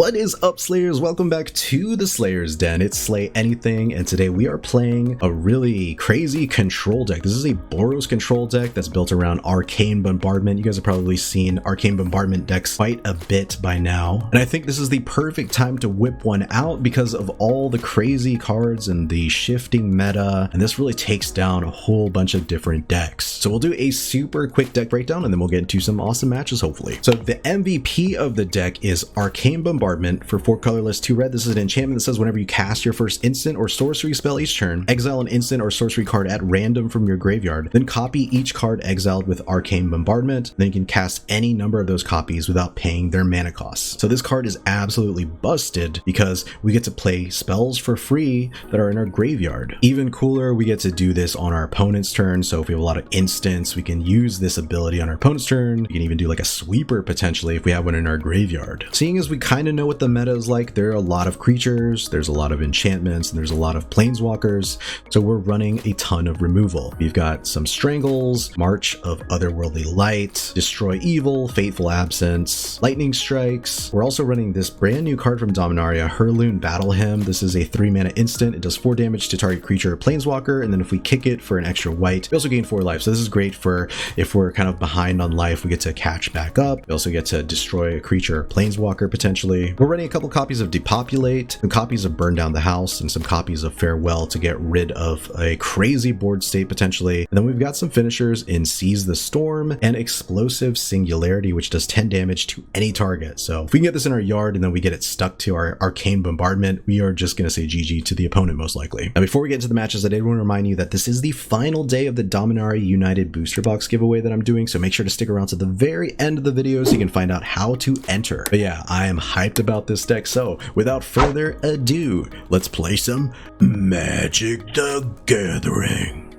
What is up, Slayers? Welcome back to the Slayers Den. It's Slay Anything, and today we are playing a really crazy control deck. This is a Boros control deck that's built around Arcane Bombardment. You guys have probably seen Arcane Bombardment decks quite a bit by now, and I think this is the perfect time to whip one out because of all the crazy cards and the shifting meta, and this really takes down a whole bunch of different decks. So we'll do a super quick deck breakdown, and then we'll get into some awesome matches, hopefully. So the MVP of the deck is Arcane Bombardment for 4 colorless, 2 red. This is an enchantment that says whenever you cast your first instant or sorcery spell each turn, exile an instant or sorcery card at random from your graveyard, then copy each card exiled with Arcane Bombardment. Then you can cast any number of those copies without paying their mana costs. So this card is absolutely busted because we get to play spells for free that are in our graveyard. Even cooler, we get to do this on our opponent's turn. So if we have a lot of instants, we can use this ability on our opponent's turn. We can even do like a sweeper potentially if we have one in our graveyard. Seeing as we kind of know what the meta is like, there are a lot of creatures, there's a lot of enchantments, and there's a lot of planeswalkers, so we're running a ton of removal. We've got some Strangles, March of Otherworldly Light, Destroy Evil, Fateful Absence, Lightning Strikes. We're also running this brand new card from Dominaria, Hurloon Battle Hymn. This is a 3-mana instant. It does 4 damage to target creature or planeswalker, and then if we kick it for an extra white, we also gain 4 life. So this is great for if we're kind of behind on life, we get to catch back up. We also get to destroy a creature or planeswalker potentially. We're running a couple copies of Depopulate, some copies of Burn Down the House, and some copies of Farewell to get rid of a crazy board state potentially. And then we've got some finishers in Seize the Storm and Explosive Singularity, which does 10 damage to any target. So if we can get this in our yard and then we get it stuck to our Arcane Bombardment, we are just going to say GG to the opponent most likely. Now before we get into the matches, I did want to remind you that this is the final day of the Dominaria United booster box giveaway that I'm doing, so make sure to stick around to the very end of the video so you can find out how to enter. But yeah, I am hyped about this deck, so without further ado, let's play some Magic the Gathering.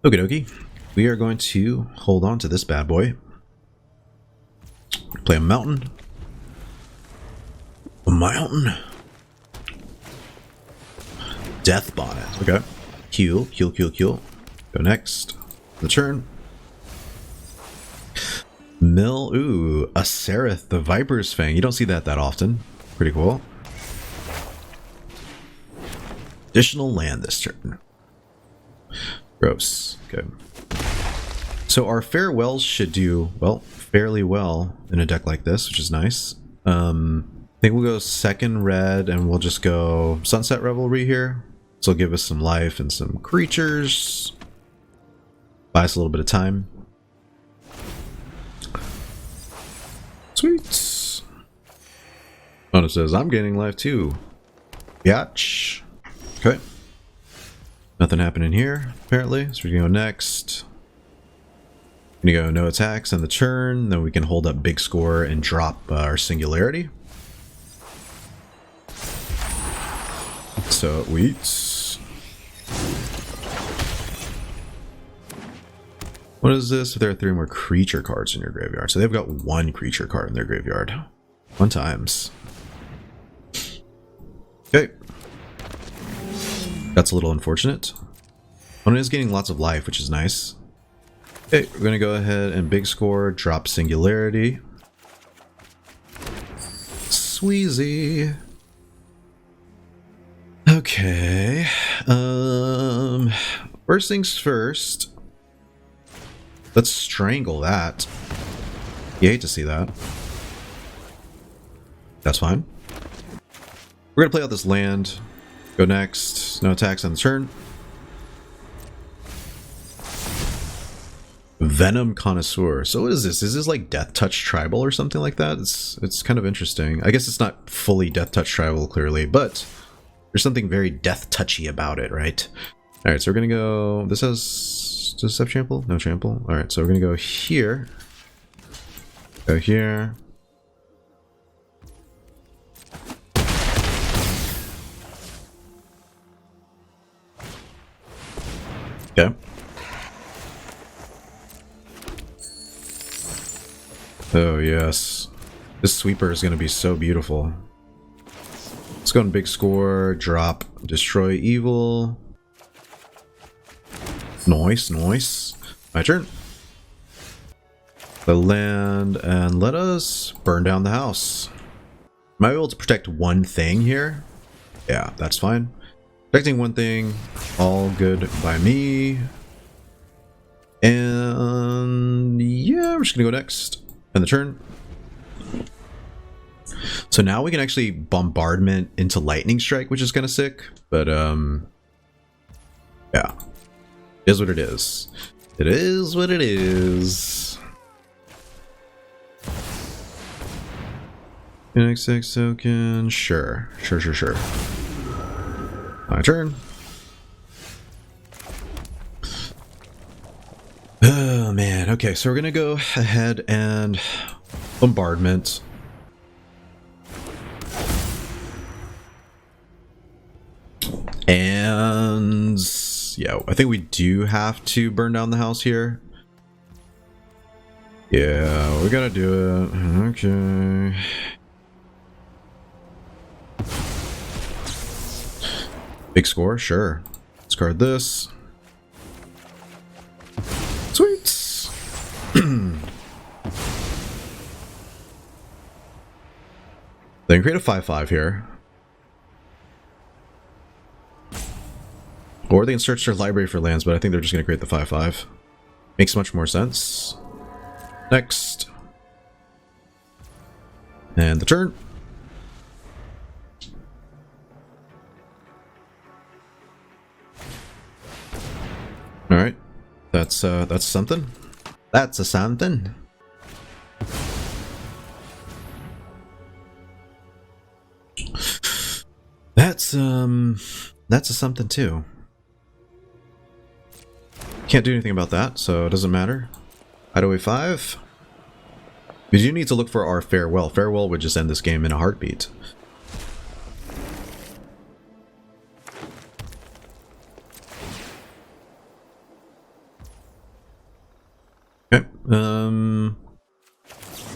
Okie dokie, we are going to hold on to this bad boy. Play a mountain. A mountain. Death Bonnet. Okay. Heal. Go next. The turn. Mill, ooh, a Sereth, the Viper's Fang. You don't see that often. Pretty cool. Additional land this turn. Gross. Okay. So our farewells should do, well, fairly well in a deck like this, which is nice. I think we'll go second red and we'll just go Sunset Revelry here. This will give us some life and some creatures. Buy us a little bit of time. Sweet. Oh, it says I'm gaining life too. Yatch. Okay. Nothing happening here, apparently. So we're gonna go next. Gonna go no attacks on the turn. Then we can hold up big score and drop our Singularity. So weets. What is this if there are 3 more creature cards in your graveyard? So they've got 1 creature card in their graveyard. 1 times. Okay. That's a little unfortunate. One is getting lots of life, which is nice. Okay, we're going to go ahead and big score, drop Singularity. Sweezy. Okay. First things first. Let's Strangle that. You hate to see that. That's fine. We're going to play out this land. Go next. No attacks on the turn. Venom Connoisseur. So what is this? Is this like Death Touch Tribal or something like that? It's kind of interesting. I guess it's not fully Death Touch Tribal clearly, but there's something very Death Touchy about it, right? Alright, so we're going to go... This has... Does this have trample? No trample. Alright, so we're going to go here. Go here. Okay. Oh, yes. This sweeper is going to be so beautiful. Let's go on big score, drop, destroy evil. Nice. My turn. The land, and let us burn down the house. Am I able to protect one thing here? Yeah, that's fine. Protecting one thing, all good by me. And yeah, we're just gonna go next. End the turn. So now we can actually bombardment into lightning strike, which is kind of sick. But yeah, it is what it is. It is what it is. XX token, sure. My turn. Oh man, okay, so we're gonna go ahead and bombardment. And yeah, I think we do have to burn down the house here. Yeah, we gotta do it. Okay. Big score, sure. Discard this. Sweet. Then create a 5/5 here. Or they can search their library for lands, but I think they're just going to create the 5/5. Makes much more sense. Next. And the turn. Alright. That's something. That's a something. That's a something too. Can't do anything about that, so it doesn't matter. Hideaway 5. We do need to look for our farewell. Farewell would just end this game in a heartbeat. Okay. I'm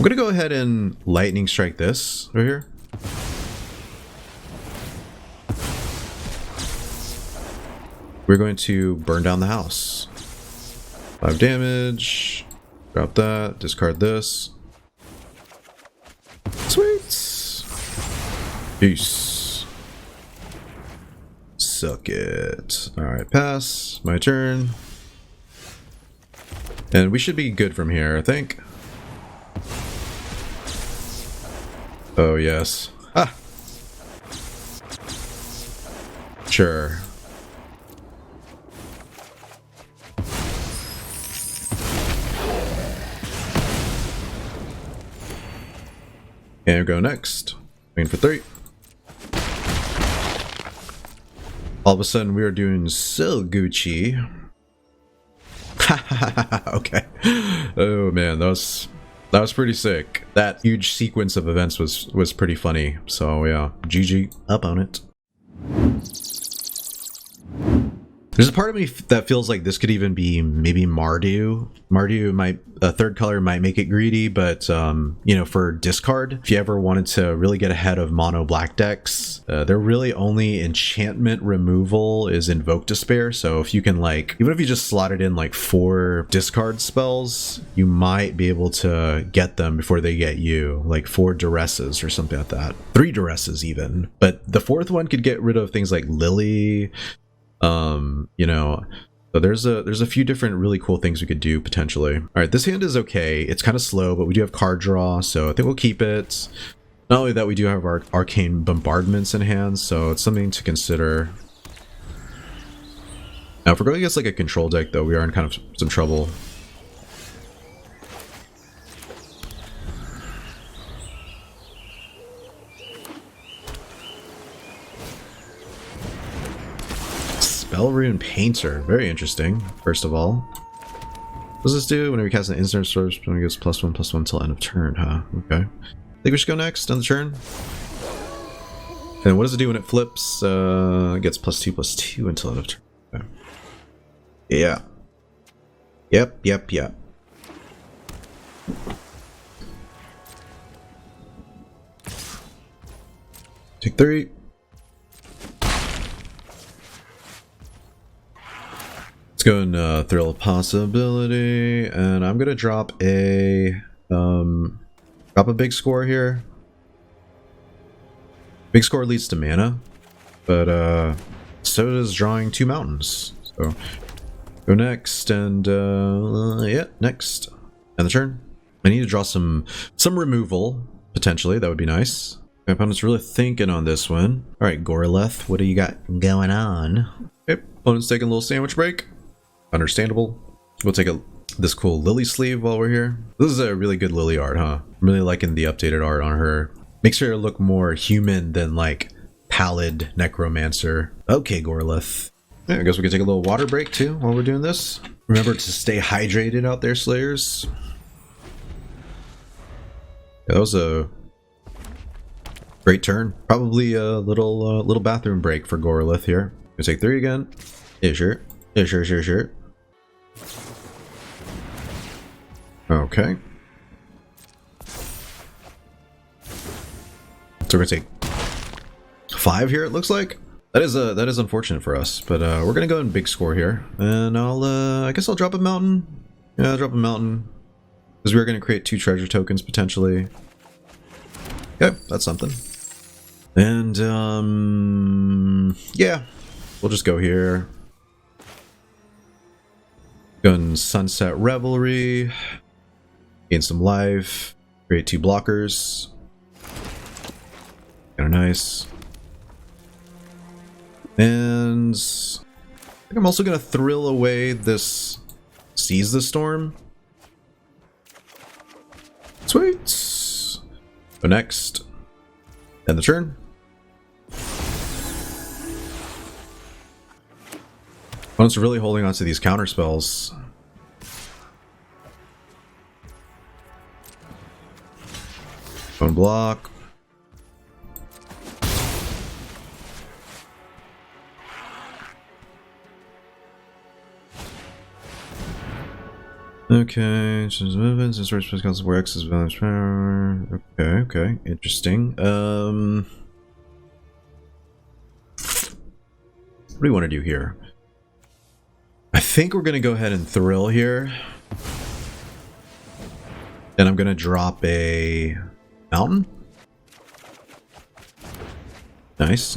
gonna go ahead and lightning strike this right here. We're going to burn down the house. 5 damage. Drop that. Discard this. Sweet. Peace. Suck it. Alright, pass. My turn. And we should be good from here, I think. Oh, yes. Ah! Sure. And go next. Waiting for 3. All of a sudden, we are doing so Gucci. Okay. Oh man, that was pretty sick. That huge sequence of events was pretty funny. So yeah, GG up on it. There's a part of me that feels like this could even be maybe Mardu. Mardu might, a third color might make it greedy, but you know, for discard, if you ever wanted to really get ahead of mono black decks, they're really only enchantment removal is Invoke Despair. So if you can, like, even if you just slotted in like 4 discard spells, you might be able to get them before they get you, like 4 duresses or something like that. 3 duresses even. But the 4th one could get rid of things like Lily. You know, so there's a few different really cool things we could do potentially. All right, this hand is okay. It's kind of slow, but we do have card draw, so I think we'll keep it. Not only that, we do have our Arcane Bombardments in hand, so it's something to consider. Now, if we're going against like a control deck, though, we are in kind of some trouble. Spellrune Painter, very interesting. First of all, what does this do? Whenever you cast an instant source, it gets +1/+1 until end of turn, huh? Okay. I think we should go next on the turn. And what does it do when it flips? It gets +2/+2 until end of turn. Okay. Yeah. Yep. Take 3. go and Thrill of Possibility, and I'm gonna drop a big score here. Big score leads to mana, but so does drawing 2 mountains. So go next, and yeah, next. And the turn. I need to draw some removal, potentially. That would be nice. My opponent's really thinking on this one. Alright, Gorleth, what do you got going on? Okay, opponent's taking a little sandwich break. Understandable. We'll take this cool Lily sleeve while we're here. This is a really good Lily art, huh? I'm really liking the updated art on her. Makes her look more human than like pallid necromancer. Okay, Gorleth. Yeah, I guess we can take a little water break too while we're doing this. Remember to stay hydrated out there, Slayers. Yeah, that was a great turn. Probably a little bathroom break for Gorleth here. Gonna take 3 again. Yeah, sure. Yeah, sure. Okay. So we're gonna take 5 here, it looks like. That is unfortunate for us, but we're gonna go in big score here, and I guess I'll drop a mountain. Yeah, I'll drop a mountain because we're gonna create 2 treasure tokens potentially. Okay, that's something. And yeah, we'll just go here. Go in Sunset Revelry, gain some life, create 2 blockers. Kind of nice. And I think I'm also gonna thrill away this Seize the Storm. Sweet. Go next. End the turn. Opponent's really holding on to these counter spells. One block. Okay, choose movements and search spells where X is balance power. Okay, interesting. What do we want to do here? I think we're gonna go ahead and thrill here. And I'm gonna drop a mountain. Nice.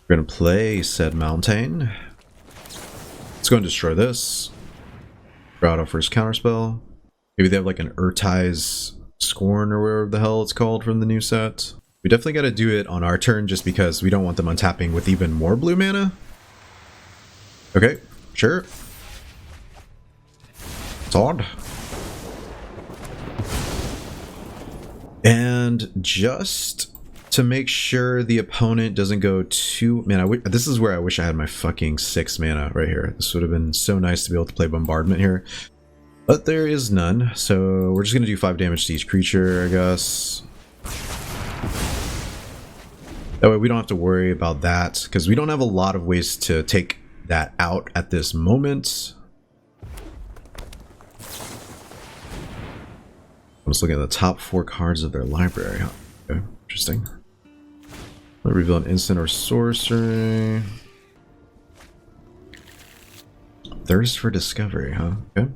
We're gonna play said mountain. Let's go and destroy this. Draw out our first counterspell. Maybe they have like an Urtai's Scorn or whatever the hell it's called from the new set. We definitely got to do it on our turn just because we don't want them untapping with even more blue mana. Okay, sure. It's odd. And just to make sure the opponent doesn't go too... Man, this is where I wish I had my fucking 6 mana right here. This would have been so nice to be able to play Bombardment here. But there is none, so we're just going to do 5 damage to each creature, I guess. That way we don't have to worry about that, because we don't have a lot of ways to take that out at this moment. I'm just looking at the top 4 cards of their library. Okay, interesting. Let me reveal an instant or sorcery. Thirst for discovery, huh? Okay.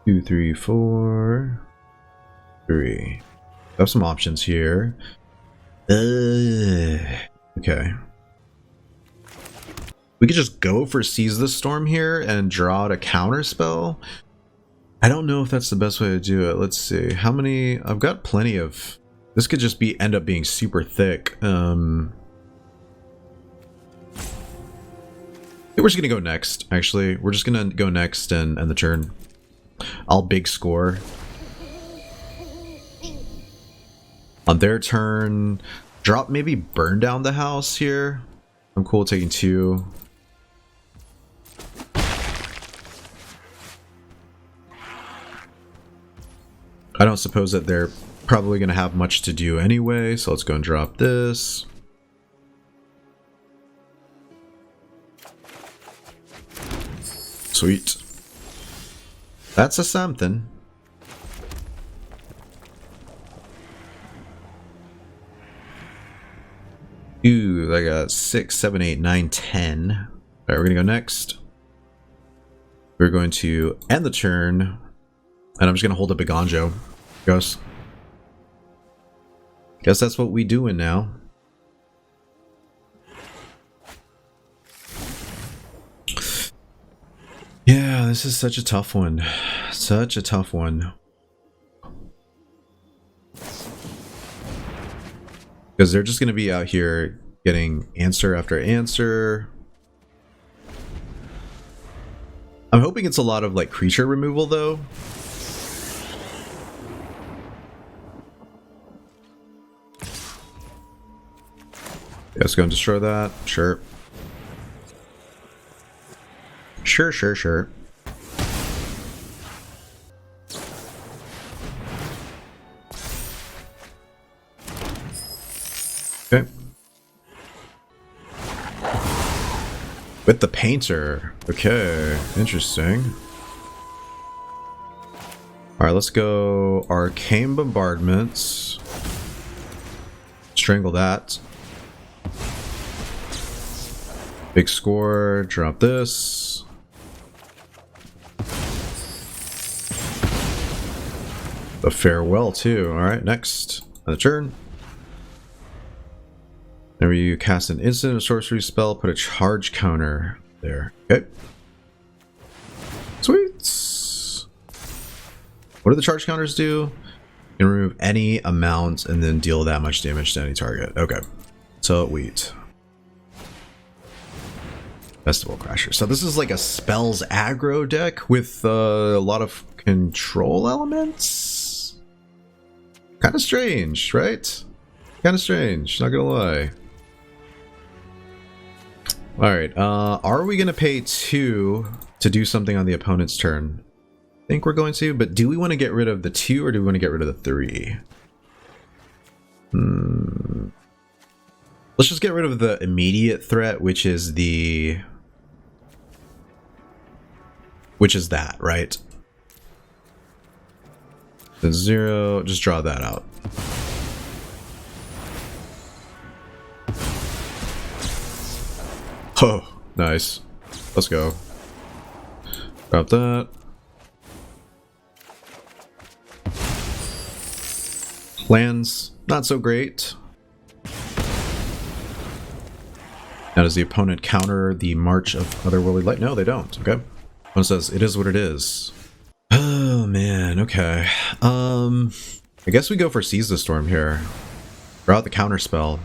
Two, 3, 4, 3. I have some options here. Okay. We could just go for Seize the Storm here and draw out a counter spell. I don't know if that's the best way to do it. Let's see. How many? I've got plenty of... This could just end up being super thick. We're just gonna go next, actually. We're just gonna go next and end the turn. I'll big score. On their turn, drop maybe Burn Down the House here. I'm cool with taking 2. I don't suppose that they're probably going to have much to do anyway, so let's go and drop this. Sweet. That's a something. Ooh, I got 6, 7, 8, 9, 10. All right, we're gonna go next. We're going to end the turn, and I'm just gonna hold up Eiganjo. Guess that's what we doing now. Yeah, this is such a tough one. Such a tough one. Because they're just going to be out here getting answer after answer. I'm hoping it's a lot of like creature removal though. Yeah, let's go and destroy that. Sure. Sure. Okay. With the painter. Okay, interesting. Alright, let's go Arcane Bombardments. Strangle that. Big score, drop this. The farewell too. Alright, next. Another turn. Whenever you cast an instant or sorcery spell, put a charge counter there. Okay. Sweet. What do the charge counters do? You can remove any amount and then deal that much damage to any target. Okay. So wheat. Festival Crasher. So this is like a spells aggro deck with a lot of control elements. Kind of strange, right? Kind of strange, not gonna lie. Alright, are we gonna pay 2 to do something on the opponent's turn? I think we're going to, but do we want to get rid of the 2 or do we want to get rid of the 3? Let's just get rid of the immediate threat, which is the... which is that, right? The 0, just draw that out. Oh, nice. Let's go. Drop that. Lands, not so great. Now, does the opponent counter the March of Otherworldly Light? No, they don't. Okay. One says, it is what it is. Oh, man. Okay. I guess we go for Seize the Storm here. Draw out the counter spell.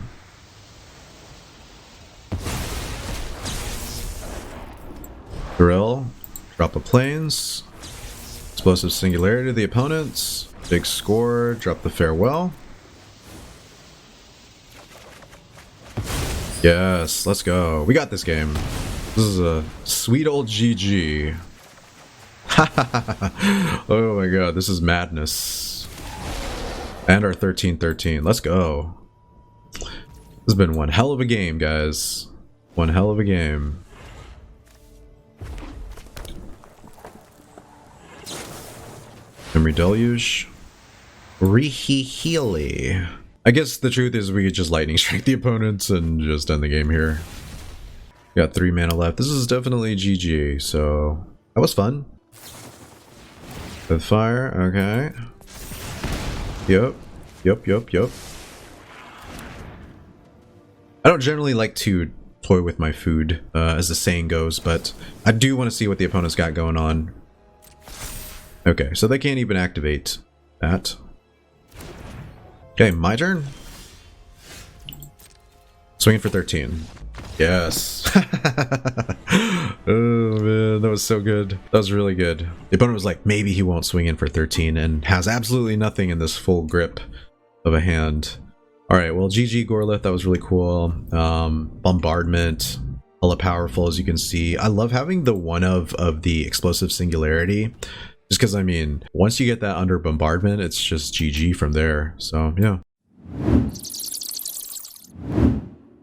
Drill. Drop the planes. Explosive Singularity to the opponents. Big score. Drop the farewell. Yes, let's go. We got this game. This is a sweet old GG. Oh my god, this is madness. And our 13-13. Let's go. This has been one hell of a game, guys. One hell of a game. Memory Deluge. Rihihili. I guess the truth is we could just lightning strike the opponents and just end the game here. Got 3 mana left. This is definitely GG, so that was fun. With fire, okay. Yep. I don't generally like to toy with my food, as the saying goes, but I do want to see what the opponent's got going on. Okay, so they can't even activate that. Okay, my turn. Swinging for 13. Yes. Oh man, that was so good. That was really good. The opponent was like, maybe he won't swing in for 13 and has absolutely nothing in this full grip of a hand. Alright, well GG Gorlith, that was really cool. Bombardment, hella powerful as you can see. I love having the one of the Explosive Singularity. Just because, I mean, once you get that under Bombardment, it's just GG from there. So, yeah.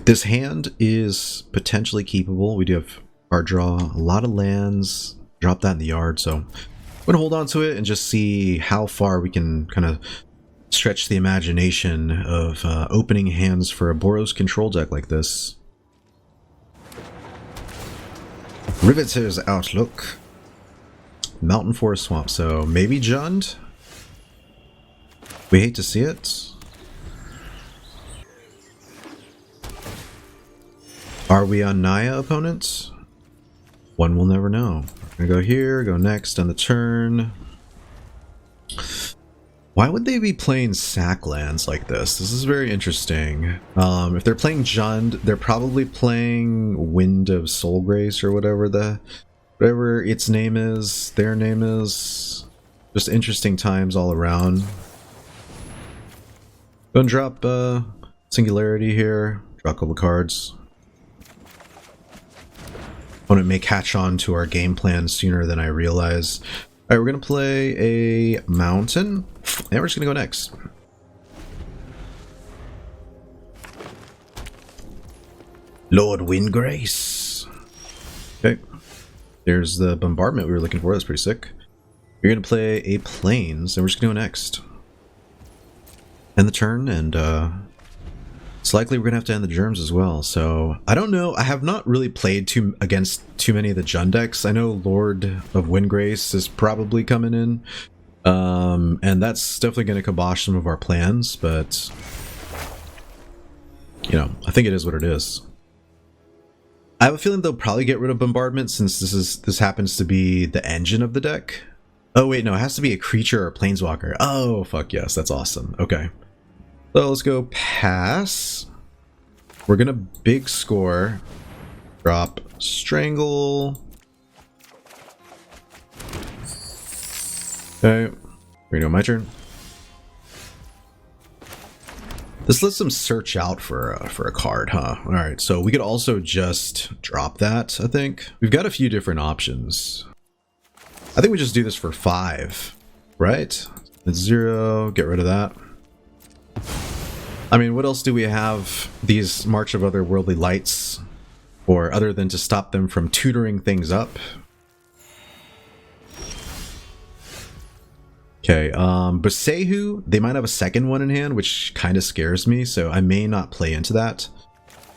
This hand is potentially keepable. We do have card draw, a lot of lands, drop that in the yard. So, I'm going to hold on to it and just see how far we can kind of stretch the imagination of opening hands for a Boros control deck like this. Riveter's Outlook. Mountain Forest Swamp, so maybe Jund? We hate to see it. Are we on Naya opponents? One will never know. We're gonna go here, go next on the turn. Why would they be playing sack lands like this? This is very interesting. If they're playing Jund, they're probably playing Wind of Soulgrace or whatever its name is, their name is. Just interesting times all around. Go and drop Singularity here. Draw a couple cards. Opponent may catch on to our game plan sooner than I realize. Alright, we're going to play a mountain, and we're just going to go next. Lord Windgrace. Okay. There's the bombardment we were looking for. That's pretty sick. You're going to play a plains, and we're just going to go next. End the turn, and it's likely we're going to have to end the germs as well. So, I don't know. I have not really played against too many of the Jund decks. I know Lord of Windgrace is probably coming in. And that's definitely going to kibosh some of our plans, but you know, I think it is what it is. I have a feeling they'll probably get rid of Bombardment since this happens to be the engine of the deck. Oh wait, no, it has to be a creature or a planeswalker. Oh, fuck yes, that's awesome. Okay. So let's go pass. We're gonna big score. Drop Strangle. Okay. Here we go, my turn. This lets them search out for a card, huh? Alright, so we could also just drop that, I think. We've got a few different options. I think we just do this for 5, right? It's 0, get rid of that. I mean, what else do we have these March of Otherworldly Lights for other than to stop them from tutoring things up? Okay, Bosehu, they might have a second one in hand, which kind of scares me, so I may not play into that.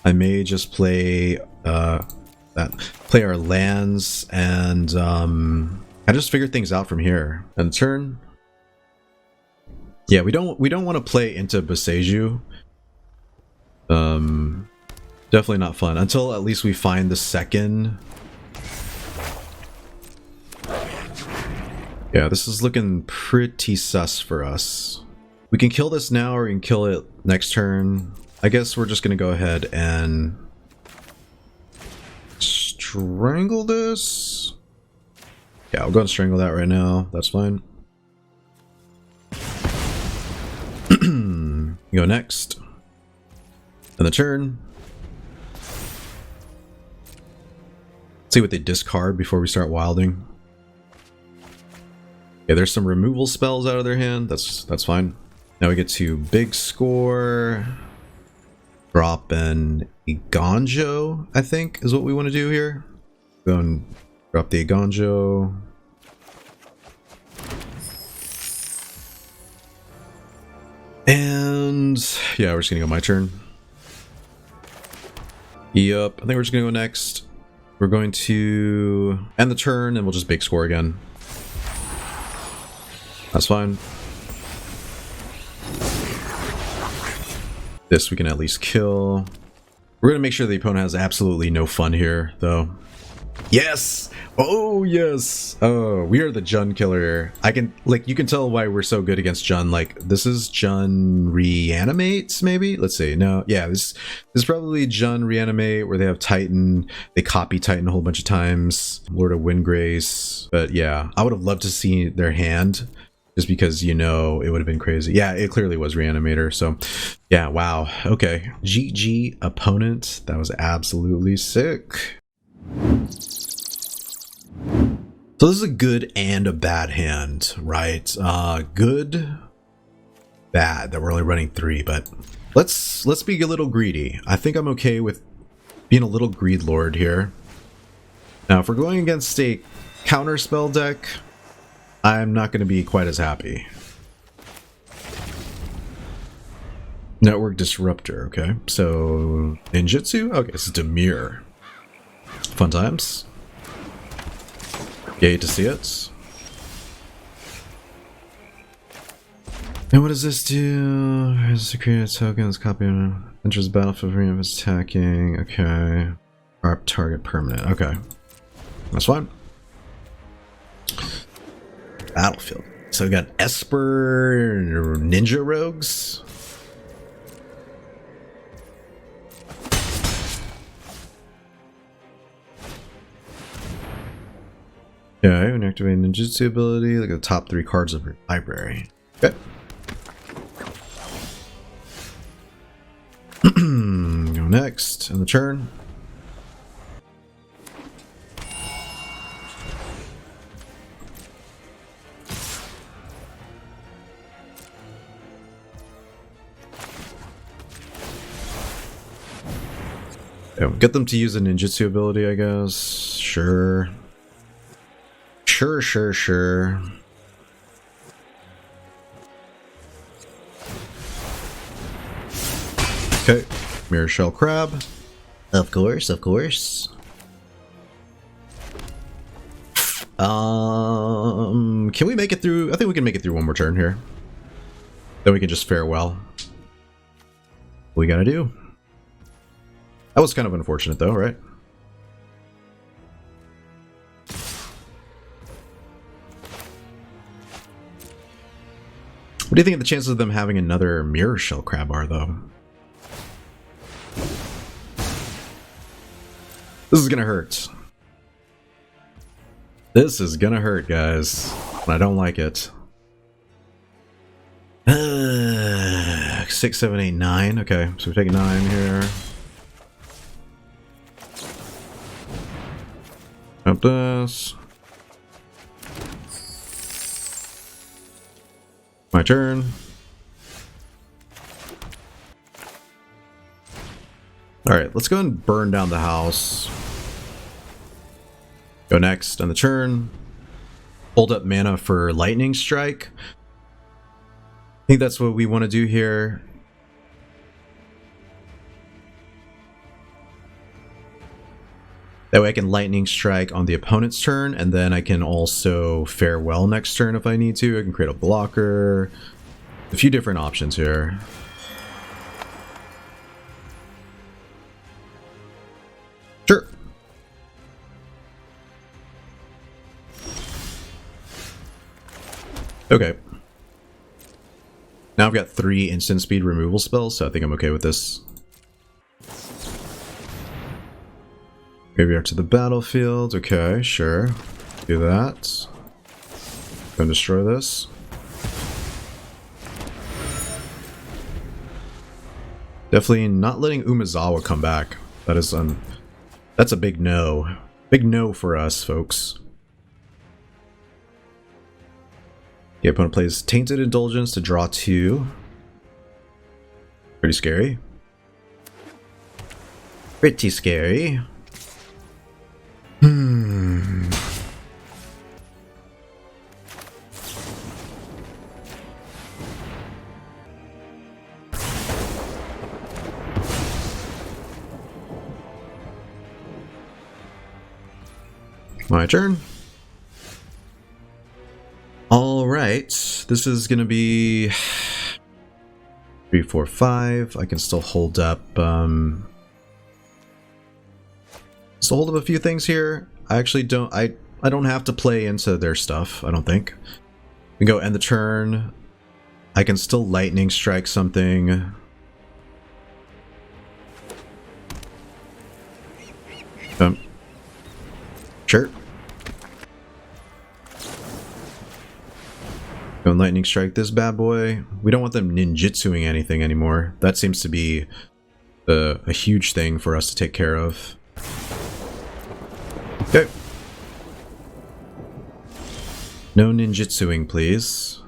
I may just play play our lands and I just figure things out from here. And turn. Yeah, we don't want to play into Bosehu. Definitely not fun until at least we find the second. Yeah, this is looking pretty sus for us. We can kill this now or we can kill it next turn. I guess we're just gonna go ahead and strangle this. Yeah, I'll go and strangle that right now. That's fine. Go next. And the turn. Let's see what they discard before we start wilding. Yeah, there's some removal spells out of their hand. That's fine. Now we get to big score. Drop an Eiganjo, I think, is what we want to do here. Go and drop the Eiganjo. And yeah, we're just gonna go my turn. Yep, I think we're just gonna go next. We're going to end the turn and we'll just big score again. That's fine. This we can at least kill. We're gonna make sure the opponent has absolutely no fun here, though. Yes! Oh, yes! Oh, we are the Jund killer. I can, like, you can tell why we're so good against Jund. Like, this is Jund Reanimates, maybe? Let's see. No, yeah, this is probably Jund Reanimate, where they have Titan. They copy Titan a whole bunch of times. Lord of Windgrace. But yeah, I would have loved to see their hand. Just because, you know, it would have been crazy. Yeah, it clearly was Reanimator. So, yeah, wow. Okay. GG opponent. That was absolutely sick. So this is a good and a bad hand, right? Good, bad that we're only running 3, but let's be a little greedy. I think I'm okay with being a little greed lord here. Now, if we're going against a counter spell deck, I'm not going to be quite as happy. Network Disruptor, okay. So, ninjutsu? Okay, it's Demir. Fun times. Yay to see it. And what does this do? Has to create a token that's copied. Enters the battlefield arena if it's attacking. Okay. Our target permanent. Okay. That's fine. Battlefield. So we got Esper Ninja Rogues. Okay, when you activate ninjutsu ability, look at the top 3 cards of your library. Okay. Go next in the turn. Yeah, get them to use a ninjutsu ability, I guess. Sure. Sure. Okay, Mirror Shell Crab. Of course. Can we make it through? I think we can make it through one more turn here. Then we can just farewell. What we gotta do. That was kind of unfortunate though, right? What do you think of the chances of them having another Mirror Shell Crab are, though? This is gonna hurt. This is gonna hurt, guys. And I don't like it. 6, 7, 8, 9. Okay, so we're taking 9 here. Up this. My turn. Alright, let's go and burn down the house. Go next on the turn. Hold up mana for Lightning Strike. I think that's what we want to do here. That way I can Lightning Strike on the opponent's turn, and then I can also farewell next turn if I need to. I can create a blocker. A few different options here. Sure. Okay. Now I've got 3 instant speed removal spells, so I think I'm okay with this. Graveyard to the battlefield. Okay, sure. Do that. Go and destroy this. Definitely not letting Umezawa come back. That is that's a big no. Big no for us, folks. The opponent plays Tainted Indulgence to draw 2. Pretty scary. Pretty scary. My turn. All right, this is gonna be 3, 4, 5. I can still hold up. Still hold up a few things here. I actually don't. I don't have to play into their stuff. I don't think. We can go end the turn. I can still Lightning Strike something. Sure. Go and Lightning Strike this bad boy. We don't want them ninjutsuing anything anymore. That seems to be a huge thing for us to take care of. Okay. No ninjutsuing, please.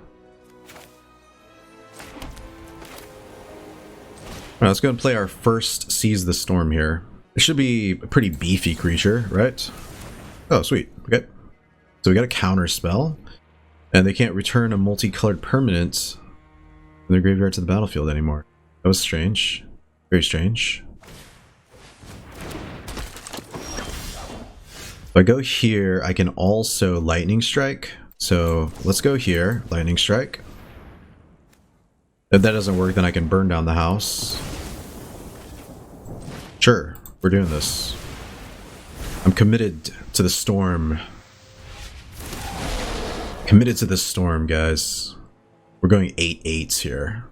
Alright, let's go and play our first Seize the Storm here. It should be a pretty beefy creature, right? Oh, sweet. Okay. So we got a counter spell. And they can't return a multicolored permanent in their graveyard to the battlefield anymore. That was strange. Very strange. If I go here, I can also Lightning Strike. So let's go here, Lightning Strike. If that doesn't work, then I can burn down the house. Sure, we're doing this. I'm committed to the storm. Committed to the storm, guys. We're going 8/8s here.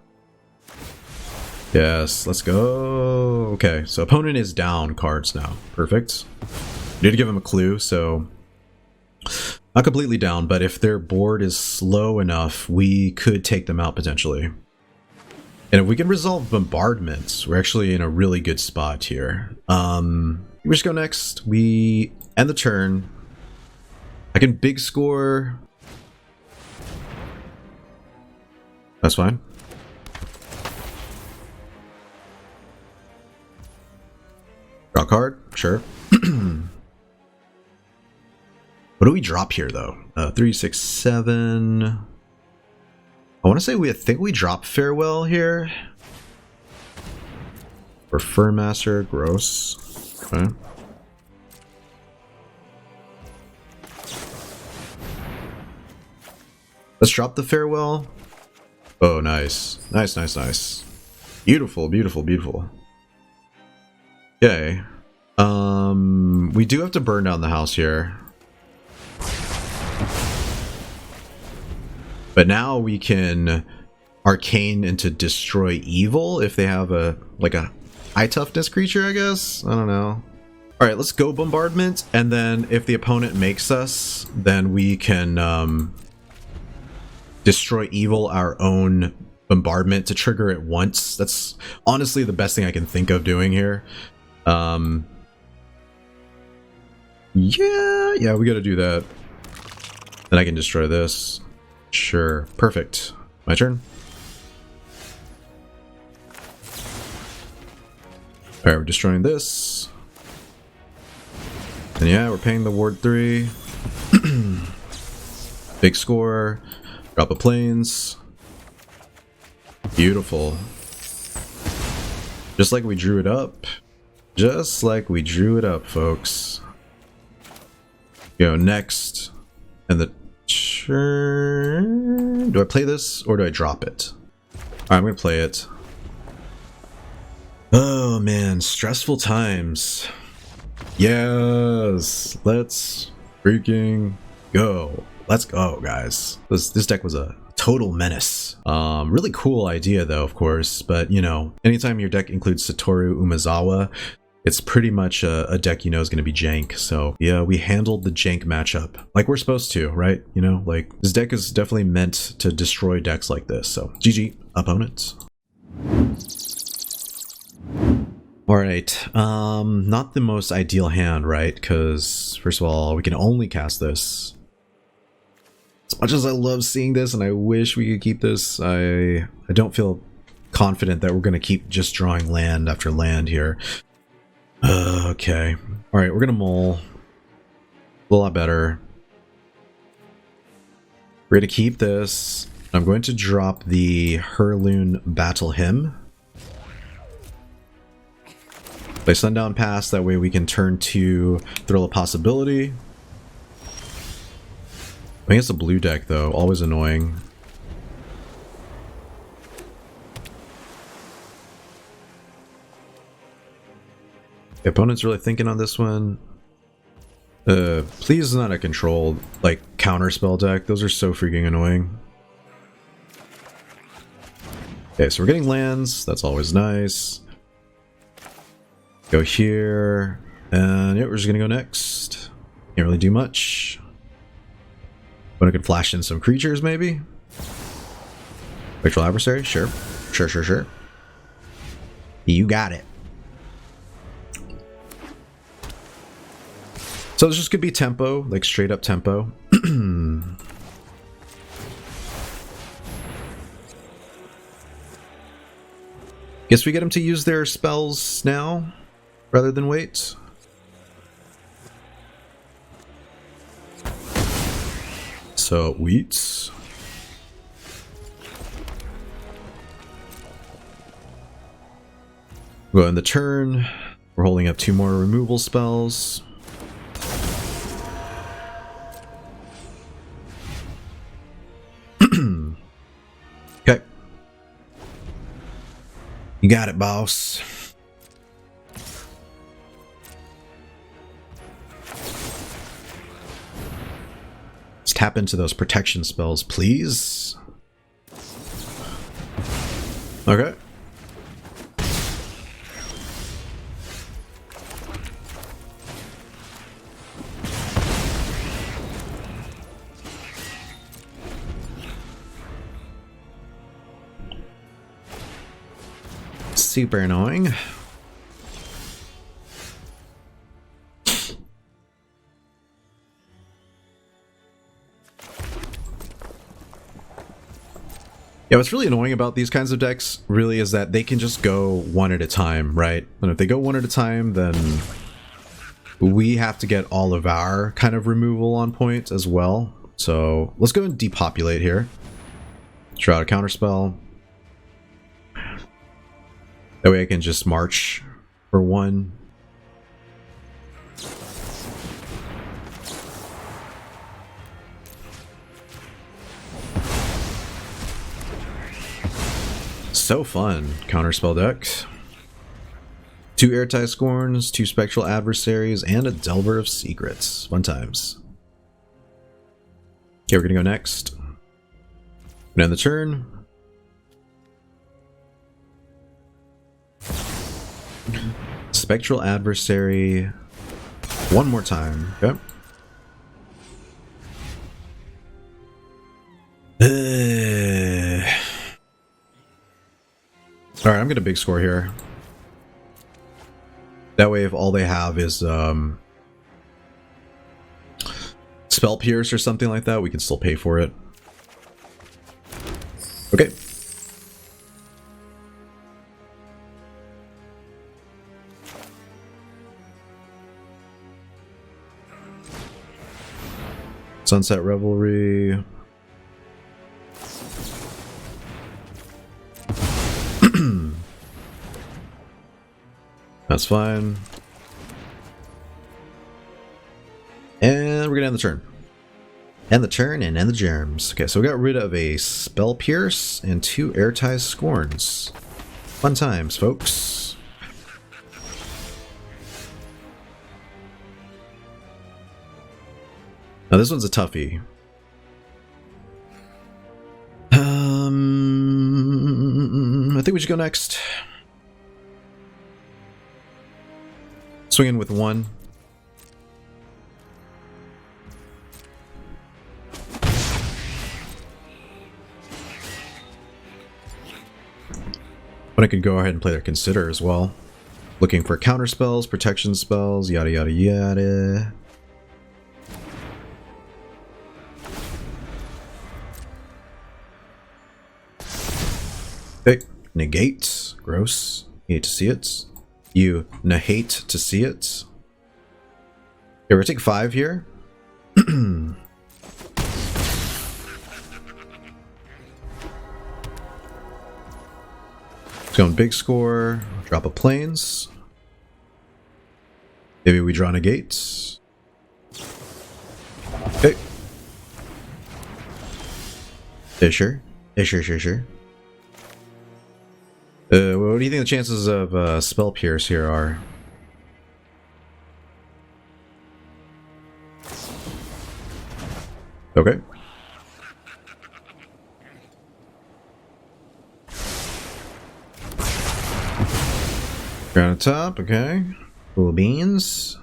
Yes, let's go. Okay, so opponent is down cards now. Perfect. Need to give him a clue, so not completely down, but if their board is slow enough, we could take them out potentially. And if we can resolve bombardments, we're actually in a really good spot here. We just go next. We end the turn. I can big score. That's fine. Draw card, sure. What do we drop here though? 3, 6, 7. I want to say I think we drop Farewell here. Or Furmaster, gross. Okay. Let's drop the Farewell. Oh, nice. Nice, nice, nice. Beautiful, beautiful, beautiful. Okay. We do have to burn down the house here. But now we can arcane into destroy evil if they have a high toughness creature, I guess. I don't know. All right, let's go bombardment, and then if the opponent makes us, then we can destroy evil our own bombardment to trigger it once. That's honestly the best thing I can think of doing here. Yeah, we gotta do that. Then I can destroy this. Sure, perfect. My turn. Alright, we're destroying this. And yeah, we're paying the ward 3. Big score. Drop of planes. Beautiful. Just like we drew it up. Just like we drew it up, folks. Go next. And the turn. Do I play this or do I drop it? Alright, I'm gonna play it. Oh man, stressful times. Yes, let's freaking go. Let's go, guys. This deck was a total menace. Really cool idea though, of course, but you know, anytime your deck includes Satoru Umezawa, it's pretty much a deck you know is going to be jank. So yeah, we handled the jank matchup like we're supposed to, right? You know, like this deck is definitely meant to destroy decks like this. So GG, opponents. Alright, not the most ideal hand, right? Because first of all, we can only cast this. As much as I love seeing this and I wish we could keep this, I don't feel confident that we're going to keep just drawing land after land here. Okay. Alright, we're going to mull. A lot better. We're going to keep this. I'm going to drop the Hurloon Battle Hymn. Play Sundown Pass, that way we can turn to Thrill of Possibility. I think it's a blue deck though, always annoying. The opponent's really thinking on this one. Please not a control, like, counterspell deck. Those are so freaking annoying. Okay, so we're getting lands. That's always nice. Go here. And yeah, we're just gonna go next. Can't really do much. But I could flash in some creatures, maybe? Virtual Adversary? Sure. Sure, sure, sure. You got it. So this just could be tempo, like straight up tempo. Guess we get them to use their spells now, rather than wait. So, wheats. Go in the turn. We're holding up 2 more removal spells. Okay. You got it, boss. Let's tap into those protection spells, please. Okay. Super annoying. Yeah, what's really annoying about these kinds of decks really is that they can just go one at a time, right? And if they go one at a time, then we have to get all of our kind of removal on point as well. So let's go and depopulate here. Draw out a counterspell. That way I can just march for 1. So fun, counterspell deck. 2 Airtight Scorns, 2 Spectral Adversaries, and a Delver of Secrets. Fun times. Okay, we're gonna go next. Gonna end the turn. Spectral Adversary 1 more time. Okay. Alright, I'm gonna big score here. That way if all they have is Spell Pierce or something like that, we can still pay for it. Okay. Sunset Revelry. That's fine. And we're gonna end the turn. End the turn and end the germs. Okay, so we got rid of a Spell Pierce and 2 Airtight Scorns. Fun times, folks. Now this one's a toughie. I think we should go next. Swing in with 1. But I could go ahead and play their Consider as well. Looking for counter spells, protection spells, yada yada yada. Okay, negate. Gross. You hate to see it. You hate to see it. Okay, we're gonna take 5 here. Let's go on big score. Drop a plains. Maybe we draw negate. Okay. Sure. Sure. What do you think the chances of Spell Pierce here are? Okay. Ground top, okay. Cool beans.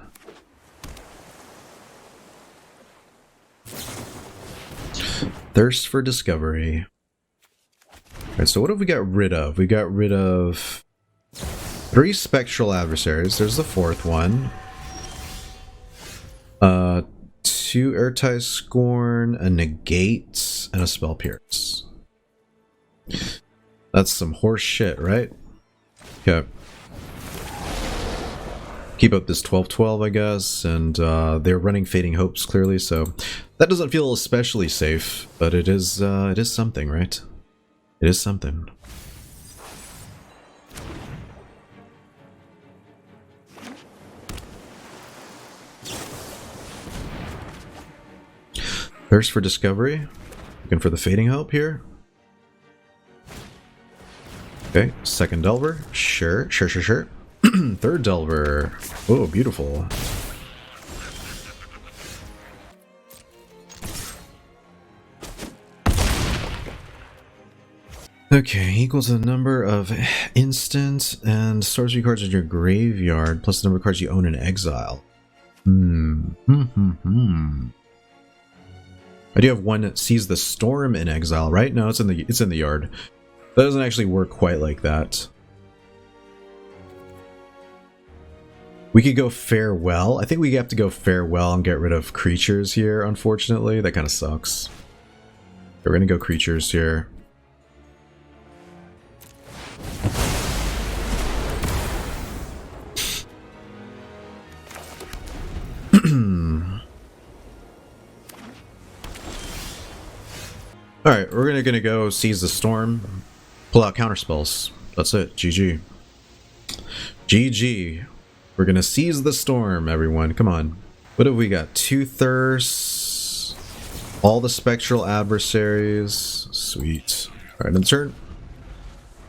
Thirst for discovery. Alright, so what have we got rid of? We got rid of 3 Spectral Adversaries. There's the 4th one. 2 Airtight Scorn, a Negate, and a Spell Pierce. That's some horse shit, right? Okay. Keep up this 12-12, I guess, and they're running Fading Hopes, clearly, so that doesn't feel especially safe, but it is something, right? It is something. Thirst for discovery. Looking for the fading help here. Okay, second Delver. Sure. Third Delver. Oh, beautiful. Okay, equals the number of instant and sorcery cards in your graveyard plus the number of cards you own in exile. I do have one that sees the storm in exile, right? No, it's in the yard. That doesn't actually work quite like that. We could go farewell. I think we have to go farewell and get rid of creatures here, unfortunately. That kind of sucks. We're gonna go creatures here. Alright, we're gonna go seize the storm, pull out counterspells. That's it. GG. GG. We're gonna seize the storm, everyone. Come on. What have we got? 2 thirsts, all the spectral adversaries. Sweet. Alright, in turn.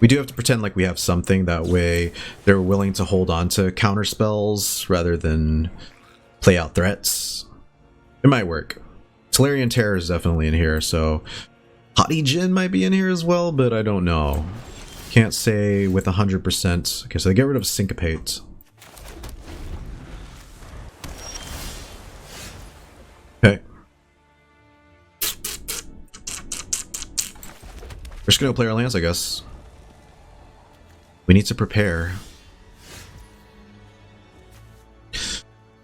We do have to pretend like we have something, that way they're willing to hold on to counterspells rather than play out threats. It might work. Tolarian Terror is definitely in here, so Haughty Djinn might be in here as well, but I don't know. Can't say with 100%. Okay, so they get rid of Syncopate. Okay. We're just gonna play our lands, I guess. We need to prepare.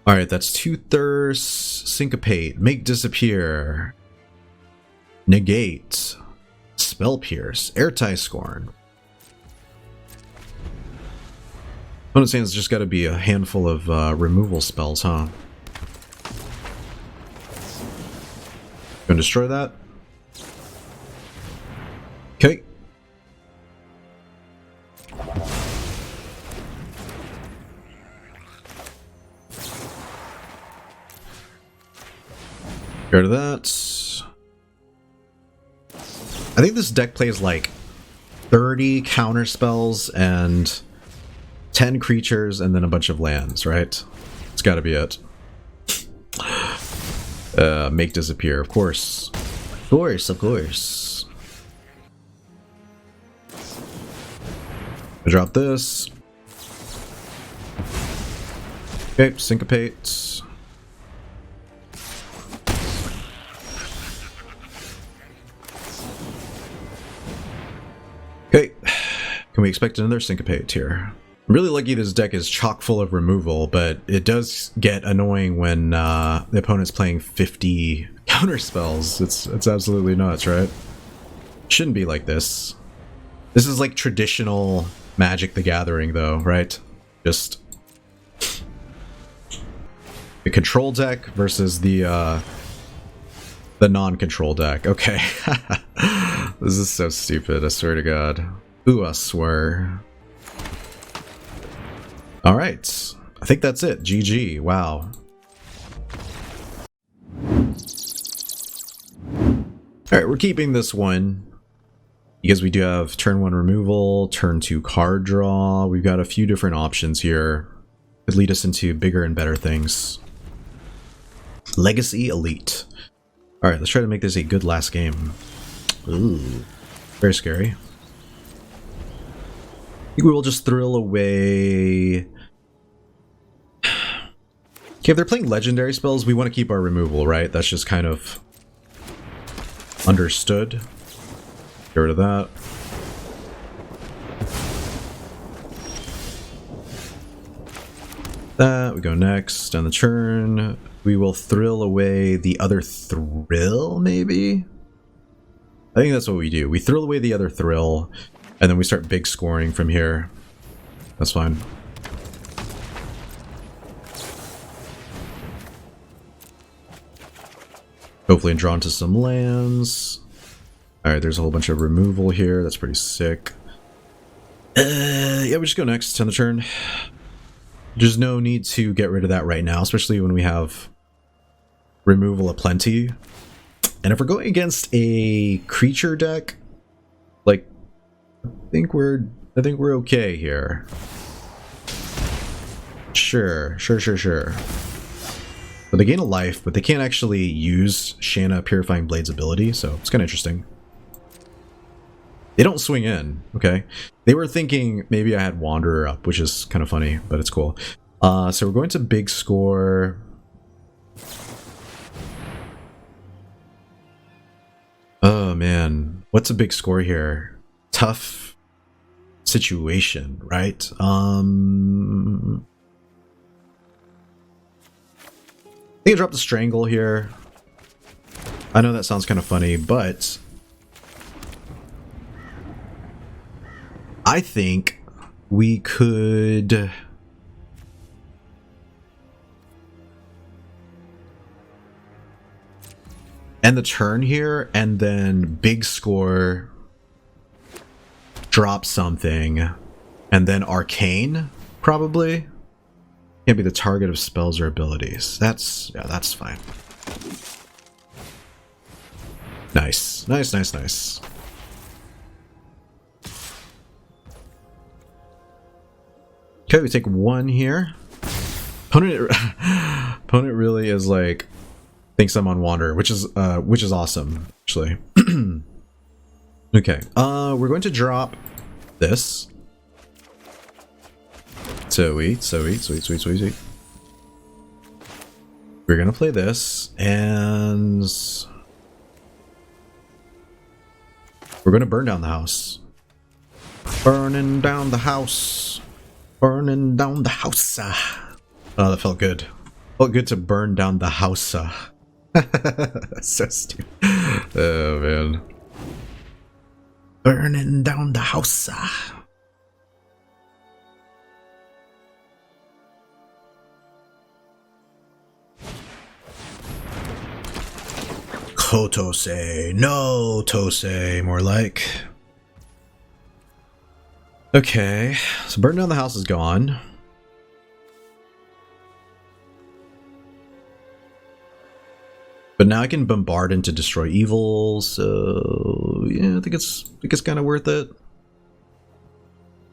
Alright, that's 2 thirsts, Syncopate, Make Disappear, Negate, Spell Pierce, Airtie Scorn. Opponent's hand's just gotta be a handful of removal spells, huh? Gonna destroy that. Okay. Get rid of that. I think this deck plays like 30 counter spells and 10 creatures and then a bunch of lands, right? It's gotta be it. Make Disappear, of course. Of course, of course. I drop this. Okay, Syncopate. Okay, can we expect another Syncopate here? I'm really lucky this deck is chock full of removal, but it does get annoying when the opponent's playing 50 counter spells. It's absolutely nuts, right? Shouldn't be like this. This is like traditional Magic the Gathering, though, right? Just the control deck versus the non-control deck. Okay. This is so stupid, I swear to God. Ooh, I swear. Alright. I think that's it. GG. Wow. Alright, we're keeping this one. Because we do have turn 1 removal, turn 2 card draw. We've got a few different options here. Could lead us into bigger and better things. Legacy Elite. Alright, let's try to make this a good last game. Ooh. Very scary. I think we will just thrill away. Okay, if they're playing legendary spells, we want to keep our removal, right? That's just kind of understood. Get rid of that. That, we go next. On the turn, we will thrill away the other thrill, maybe? I think that's what we do. We thrill away the other thrill, and then we start big scoring from here. That's fine. Hopefully drawn to some lands. Alright, there's a whole bunch of removal here. That's pretty sick. Yeah, we just go next on the turn. There's no need to get rid of that right now, especially when we have removal aplenty. And if we're going against a creature deck, like, I think we're okay here. Sure. But they gain a life, but they can't actually use Shanna Purifying Blade's ability, so it's kind of interesting. They don't swing in, okay? They were thinking maybe I had Wanderer up, which is kind of funny, but it's cool. So we're going to big score. Oh man, what's a big score here? Tough situation, right? I think I dropped the Strangle here. I know that sounds kind of funny, but I think we could end the turn here and then big score, drop something, and then Arcane, probably. Can't be the target of spells or abilities. That's fine. Nice. Okay, we take one here. Opponent really is like thinks I'm on Wander, which is awesome, actually. Okay, we're going to drop this. Sweet. We're gonna play this, and we're gonna burn down the house. Burning down the house. Burning down the house. Oh, that felt good. Felt good to burn down the house. So stupid. Oh man. Burning down the house. Kotose. No Tose, more like. Okay, so burn down the house is gone. But now I can bombard into destroy evil, so yeah, I think it's kind of worth it.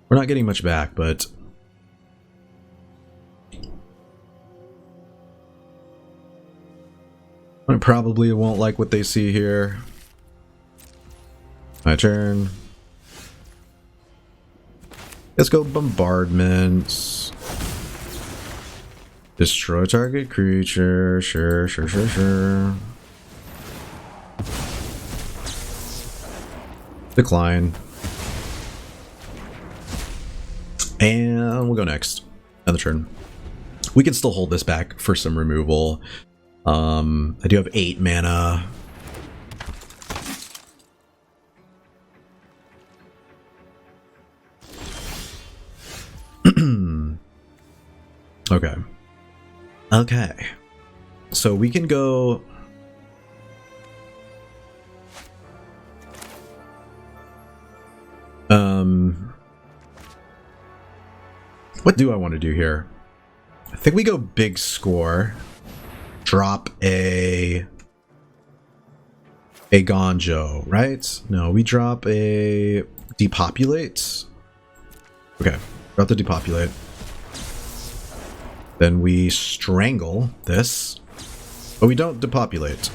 We're not getting much back, but I probably won't like what they see here. My turn. Let's go bombardment. Destroy target creature. Sure. Decline. And we'll go next. Another turn. We can still hold this back for some removal. I do have 8 mana. Okay. So we can go. What do I want to do here? I think we go big score. Drop a Eiganjo, right? No, we drop a Depopulate. Okay, drop the Depopulate. Then we Strangle this. But we don't Depopulate.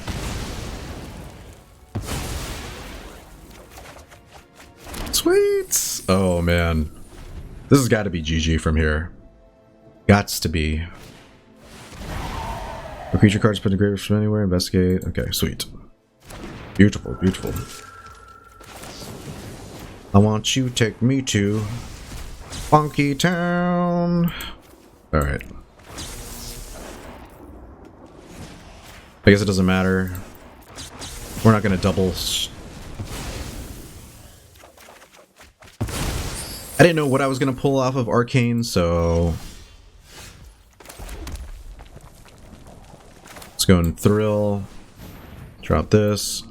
Sweet! Oh man. This has got to be GG from here. Gots to be. A creature cards put in graveyard from anywhere, investigate. Okay, sweet. Beautiful. I want you to take me to Funky Town. Alright. I guess it doesn't matter. We're not gonna double. I didn't know what I was gonna pull off of Arcane, so let's go and Thrill. Drop this.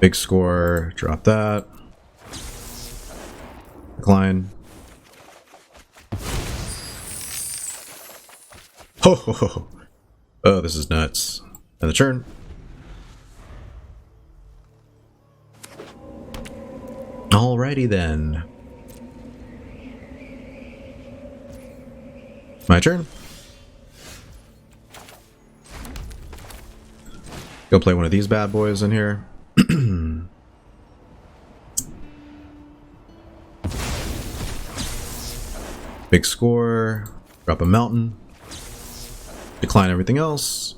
Big score. Drop that. Decline. Ho ho ho. Oh, this is nuts. And the turn. Alrighty then. My turn. Go play one of these bad boys in here. Big score. Drop a mountain. Decline everything else.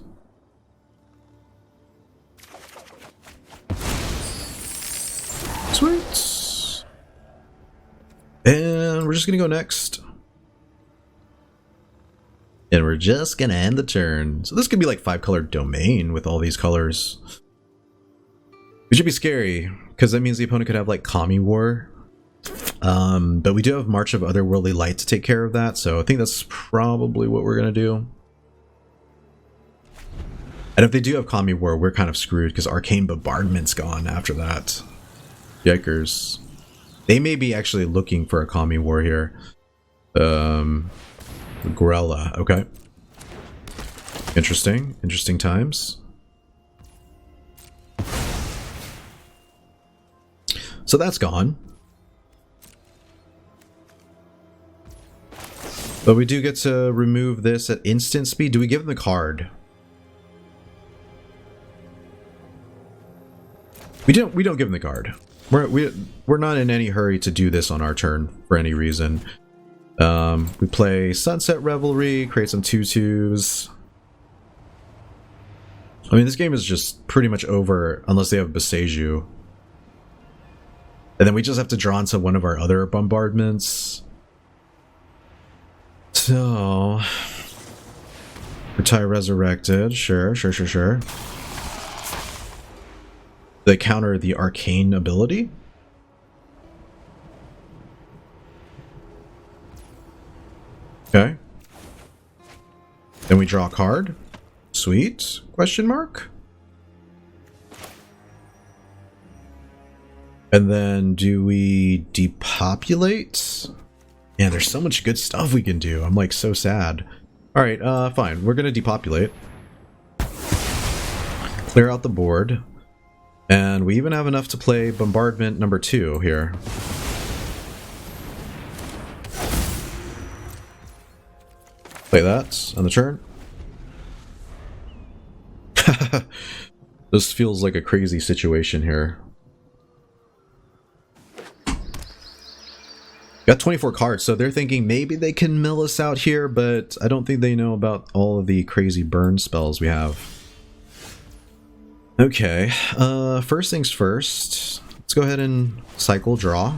Sweet. And we're just gonna go next. And we're just gonna end the turn. So this could be like 5-color domain with all these colors. It should be scary, because that means the opponent could have like Kami War. But we do have March of Otherworldly Light to take care of that, so I think that's probably what we're gonna do. And if they do have Kami War, we're kind of screwed, because Arcane Bombardment's gone after that. Yikers. They may be actually looking for a Kami War here. Grella, okay. Interesting. Interesting times. So that's gone. But we do get to remove this at instant speed. Do we give them the card? We don't give them the card. We're not in any hurry to do this on our turn for any reason. We play Sunset Revelry, create some 2/2s. I mean, this game is just pretty much over unless they have Boseiju. And then we just have to draw into one of our other bombardments. So... Retire Resurrected, sure. They counter the Arcane ability? Okay. Then we draw a card. Sweet. Question mark. And then do we depopulate? Man, there's so much good stuff we can do. I'm like so sad. Alright, fine. We're gonna depopulate. Clear out the board. And we even have enough to play Bombardment number 2 here. Play that on the turn. This feels like a crazy situation here. Got 24 cards, so they're thinking maybe they can mill us out here, but I don't think they know about all of the crazy burn spells we have. Okay, first things first. Let's go ahead and cycle draw.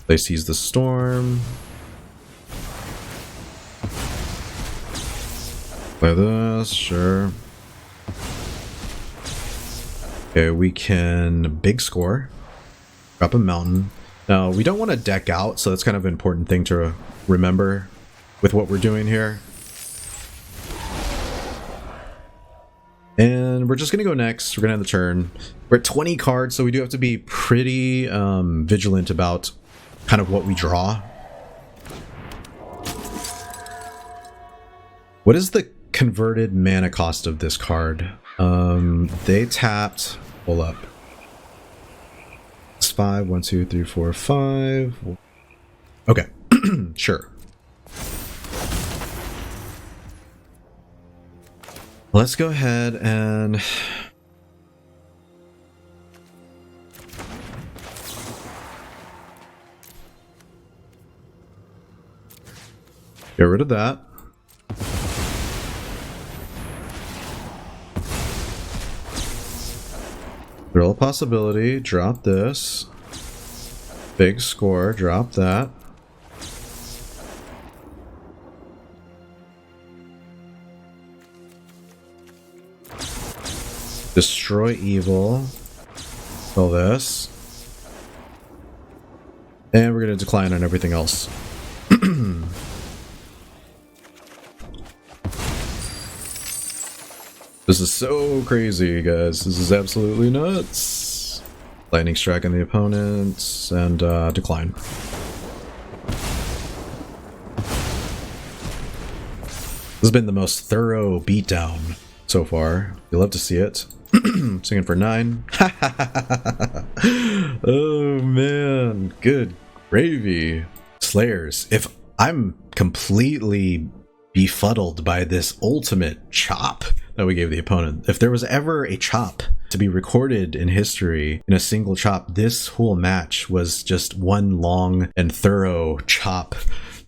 They seize the storm. Play this, sure. Okay, we can big score. Drop a mountain. Now, we don't want to deck out, so that's kind of an important thing to remember with what we're doing here. And we're just going to go next. We're going to end the turn. We're at 20 cards, so we do have to be pretty vigilant about kind of what we draw. What is the converted mana cost of this card? They tapped... Hold up. It's 5. 1, 2, 3, 4, 5. Okay. Sure. Let's go ahead and... get rid of that. Throw a possibility, drop this. Big score, drop that. Destroy evil. Kill this. And we're going to decline on everything else. This is so crazy, guys. This is absolutely nuts. Lightning strike on the opponents and decline. has been the most thorough beatdown so far. You'll love to see it. Singing for 9. Oh man, good gravy. Slayers, if I'm completely befuddled by this ultimate chop that we gave the opponent, if there was ever a chop to be recorded in history in a single chop, this whole match was just one long and thorough chop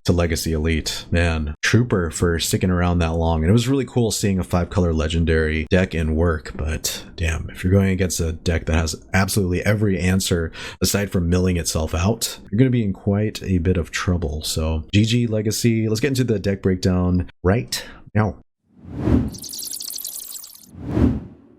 to Legacy Elite. Man, trooper for sticking around that long. And it was really cool seeing a 5-color legendary deck in work, but damn, if you're going against a deck that has absolutely every answer aside from milling itself out, you're going to be in quite a bit of trouble. So GG Legacy. Let's get into the deck breakdown right now.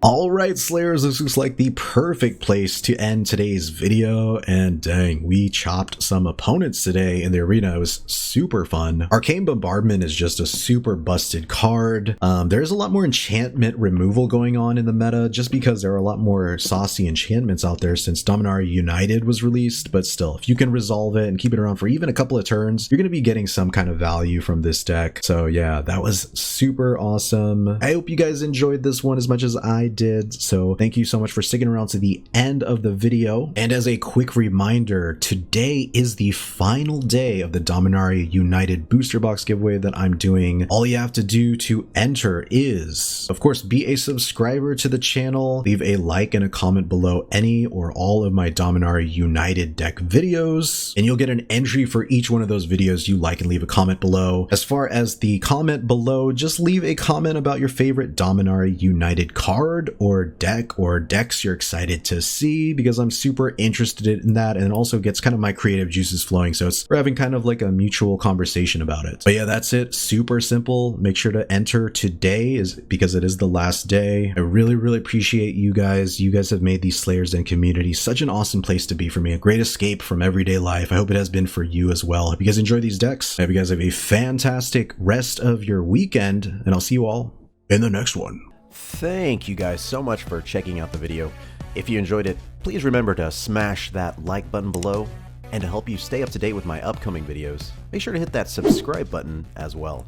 Alright Slayers, this looks like the perfect place to end today's video, and dang, we chopped some opponents today in the arena. It was super fun. Arcane Bombardment is just a super busted card. There's a lot more enchantment removal going on in the meta, just because there are a lot more saucy enchantments out there since Dominaria United was released, but still, if you can resolve it and keep it around for even a couple of turns, you're going to be getting some kind of value from this deck. So yeah, that was super awesome. I hope you guys enjoyed this one as much as I did, so thank you so much for sticking around to the end of the video. And as a quick reminder, today is the final day of the Dominaria United booster box giveaway that I'm doing. All you have to do to enter is, of course, be a subscriber to the channel, leave a like and a comment below any or all of my Dominaria United deck videos, and you'll get an entry for each one of those videos you like and leave a comment below. As far as the comment below, just leave a comment about your favorite Dominaria United card or deck or decks you're excited to see, because I'm super interested in that, and it also gets kind of my creative juices flowing, so we're having kind of like a mutual conversation about it. But yeah, that's it. Super simple. Make sure to enter today because it is the last day. I really appreciate you guys. You guys have made the Slayers Den community such an awesome place to be for me, a great escape from everyday life. I hope it has been for you as well. Hope you guys enjoy these decks. I hope you guys have a fantastic rest of your weekend, and I'll see you all in the next one. Thank you guys so much for checking out the video. If you enjoyed it, please remember to smash that like button below, and to help you stay up to date with my upcoming videos, make sure to hit that subscribe button as well.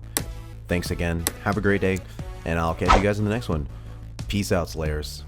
Thanks again, have a great day, and I'll catch you guys in the next one. Peace out, Slayers.